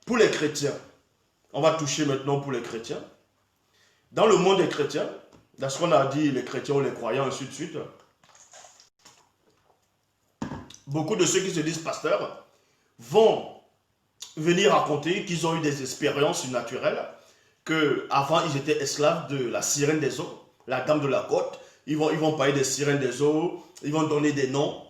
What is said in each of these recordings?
Pour les chrétiens, on va toucher maintenant pour les chrétiens. Dans le monde des chrétiens, dans ce qu'on a dit, les chrétiens ou les croyants, ainsi de suite, beaucoup de ceux qui se disent pasteurs vont venir raconter qu'ils ont eu des expériences surnaturelles, qu'avant ils étaient esclaves de la sirène des eaux, la dame de la côte. Ils vont parler des sirènes des eaux, ils vont donner des noms,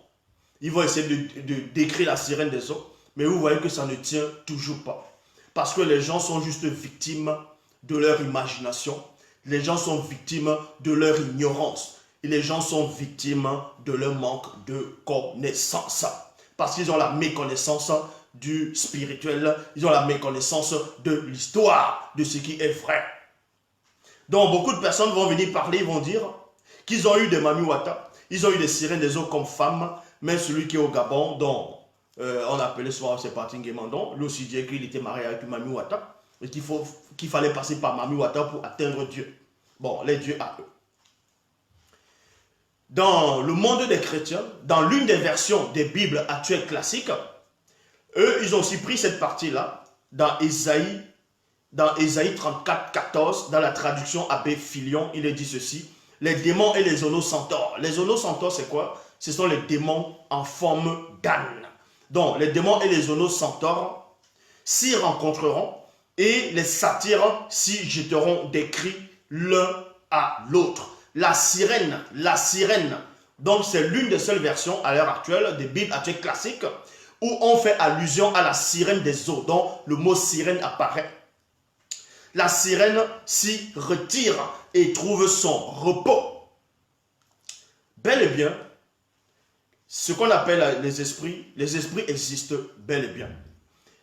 ils vont essayer de décrire la sirène des eaux, mais vous voyez que ça ne tient toujours pas. Parce que les gens sont juste victimes de leur imagination, les gens sont victimes de leur ignorance, et les gens sont victimes de leur manque de connaissance. Parce qu'ils ont la méconnaissance du spirituel, ils ont la méconnaissance de l'histoire, de ce qui est vrai. Donc beaucoup de personnes vont venir parler, ils vont dire qu'ils ont eu des Mami Wata, ils ont eu des sirènes des eaux comme femmes, mais celui qui est au Gabon, dont on appelait souvent c'est Patingé Mandon, lui aussi dit qu'il était marié avec une Mami Wata, et qu'il fallait passer par Mami Wata pour atteindre Dieu. Bon, les dieux à eux. Dans le monde des chrétiens, dans l'une des versions des Bibles actuelles classiques, eux, ils ont aussi pris cette partie-là dans Ésaïe 34, 14, dans la traduction Abbé Filion, il est dit ceci: les démons et les onocentaures. Les onocentaures, c'est quoi? Ce sont les démons en forme d'âne. Donc, les démons et les onocentaures s'y rencontreront et les satyres s'y jetteront des cris l'un à l'autre. La sirène. Donc, c'est l'une des seules versions à l'heure actuelle des Bibles actuelles classiques où on fait allusion à la sirène des eaux, dont le mot sirène apparaît. La sirène s'y retire et trouve son repos. Bel et bien, ce qu'on appelle les esprits existent bel et bien.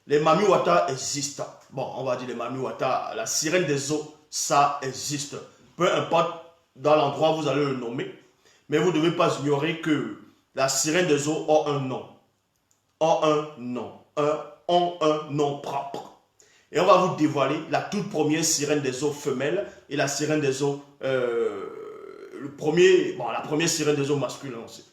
Les Mami Wata existent. Bon, on va dire les Mami Wata, la sirène des eaux, ça existe. Peu importe dans l'endroit où vous allez le nommer, mais vous ne devez pas ignorer que la sirène des eaux a un nom. Ont un nom propre. Et on va vous dévoiler la toute première sirène des eaux femelle et la sirène des eaux, la première sirène des eaux masculin aussi.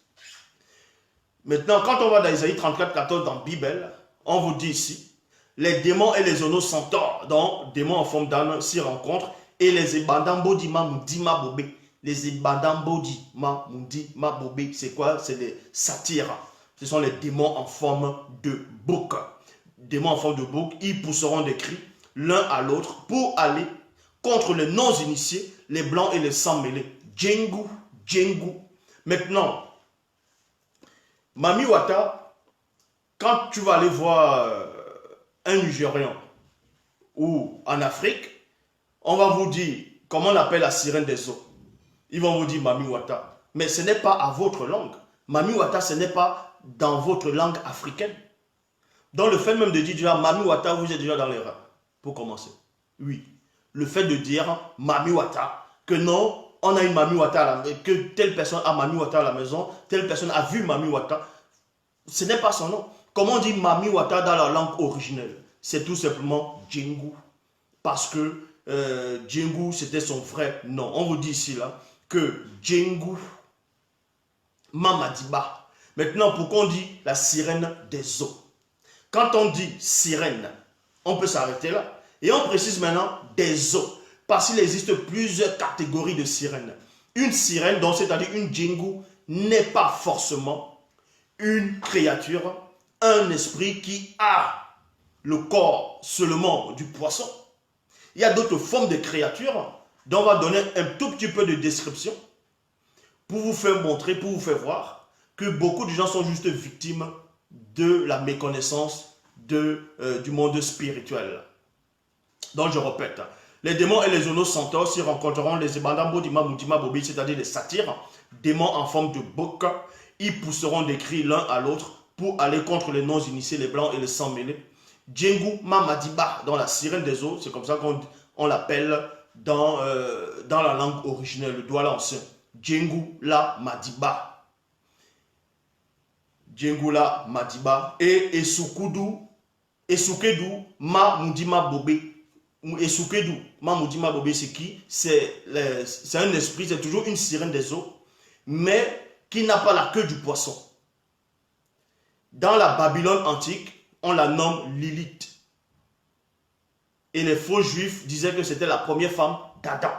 Maintenant, quand on va dans Isaïe 34, 14 dans la Bible, on vous dit ici, les démons et les onocentaures, donc démons en forme d'âne, s'y rencontrent, et les ebadambo dima mundima bobé. Les ebadambo dima mundima bobé, c'est quoi? C'est les satyres. Ce sont les démons en forme de bouc. Démons en forme de bouc, ils pousseront des cris l'un à l'autre pour aller contre les non-initiés, les blancs et les sans-mêlés. Djengu, Djengu. Maintenant, Mami Wata, quand tu vas aller voir un Nigérian ou en Afrique, on va vous dire comment on appelle la sirène des eaux. Ils vont vous dire Mami Wata. Mais ce n'est pas à votre langue. Mami Wata, ce n'est pas dans votre langue africaine. Dans le fait même de dire déjà Mami Wata, vous êtes déjà dans l'erreur. Pour commencer. Oui. Le fait de dire Mami Wata, que non, on a une Mami Wata, que telle personne a Mami Wata à la maison, telle personne a vu Mami Wata, ce n'est pas son nom. Comment on dit Mami Wata dans la langue originelle? C'est tout simplement Djengu. Parce que Djengu, c'était son vrai nom. On vous dit ici là que Djengu Mamadiba. Maintenant, pourquoi on dit la sirène des eaux? Quand on dit sirène, on peut s'arrêter là. Et on précise maintenant des eaux. Parce qu'il existe plusieurs catégories de sirènes. Une sirène, donc c'est-à-dire une Djengu, n'est pas forcément une créature, un esprit qui a le corps seulement du poisson. Il y a d'autres formes de créatures dont on va donner un tout petit peu de description pour vous faire montrer, pour vous faire voir que beaucoup de gens sont juste victimes de la méconnaissance du monde spirituel. Donc je répète, les démons et les onocentaures s'y rencontreront, les ebadambo dima mundima bobi, c'est-à-dire les satyres, démons en forme de bouc, ils pousseront des cris l'un à l'autre pour aller contre les non-initiés, les blancs et les sans-mêlés. Djengu Mamadiba, dans la sirène des eaux, c'est comme ça qu'on l'appelle dans la langue originelle, le Douala ancien. Djengu la Madiba. Djengu la Madiba. Et Esukedu Ma Mundima Bobé. Esukedu Ma Mundima Bobé, c'est qui? C'est un esprit, c'est toujours une sirène des eaux, mais qui n'a pas la queue du poisson. Dans la Babylone antique, on la nomme Lilith. Et les faux juifs disaient que c'était la première femme d'Adam.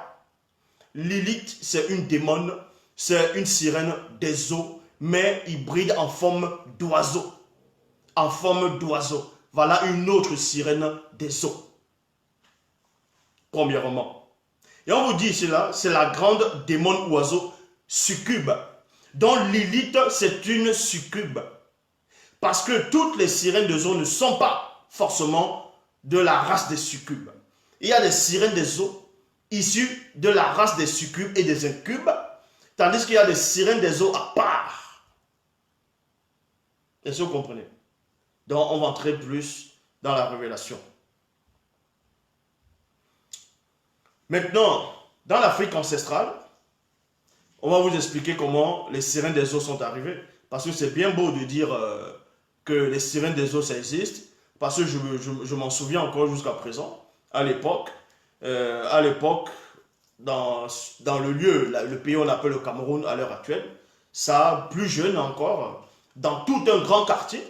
Lilith, c'est une démone, c'est une sirène des eaux, mais hybride en forme d'oiseau. En forme d'oiseau. Voilà une autre sirène des eaux. Premièrement. Et on vous dit cela, c'est la grande démon oiseau succube. Donc Lilith, c'est une succube. Parce que toutes les sirènes des eaux ne sont pas forcément de la race des succubes. Il y a des sirènes des eaux issues de la race des succubes et des incubes, tandis qu'il y a des sirènes des eaux à part. Est-ce que vous comprenez? Donc on va entrer plus dans la révélation. Maintenant, dans l'Afrique ancestrale, on va vous expliquer comment les sirènes des eaux sont arrivées. Parce que c'est bien beau de dire que les sirènes des eaux, ça existe. Parce que je m'en souviens encore jusqu'à présent, à l'époque, dans le lieu, le pays qu'on appelle le Cameroun à l'heure actuelle, ça, plus jeune encore, dans tout un grand quartier,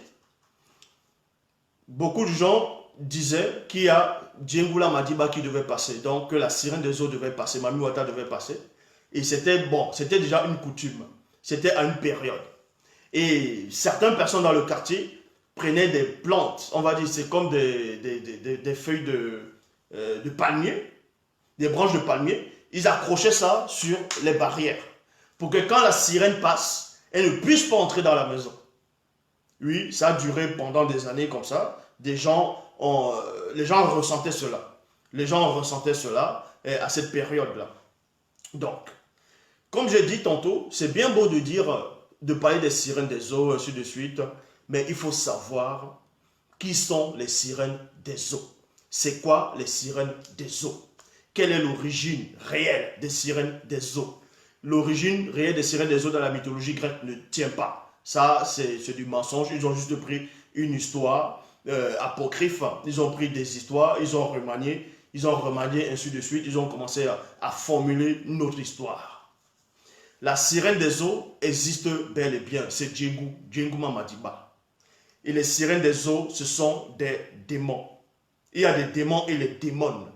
beaucoup de gens disaient qu'il y a Djengula Madiba qui devait passer, donc que la sirène des eaux devait passer, Mami Wata devait passer. Et c'était bon, c'était déjà une coutume, c'était à une période. Et certaines personnes dans le quartier prenaient des plantes, on va dire, c'est comme des feuilles de palmier, des branches de palmier, ils accrochaient ça sur les barrières pour que quand la sirène passe, elle ne puisse pas entrer dans la maison. Oui, ça a duré pendant des années comme ça. Les gens ressentaient cela. Les gens ressentaient cela à cette période-là. Donc, comme j'ai dit tantôt, c'est bien beau de dire, de parler des sirènes des eaux, ainsi de suite, mais il faut savoir qui sont les sirènes des eaux. C'est quoi les sirènes des eaux? Quelle est l'origine réelle des sirènes des eaux? L'origine réelle des sirènes des eaux dans la mythologie grecque ne tient pas. Ça, c'est du mensonge. Ils ont juste pris une histoire apocryphe. Ils ont pris des histoires, ils ont remanié, ainsi de suite. Ils ont commencé à formuler une autre histoire. La sirène des eaux existe bel et bien. C'est Djengu Mamadiba. Et les sirènes des eaux, ce sont des démons. Il y a des démons et les démons.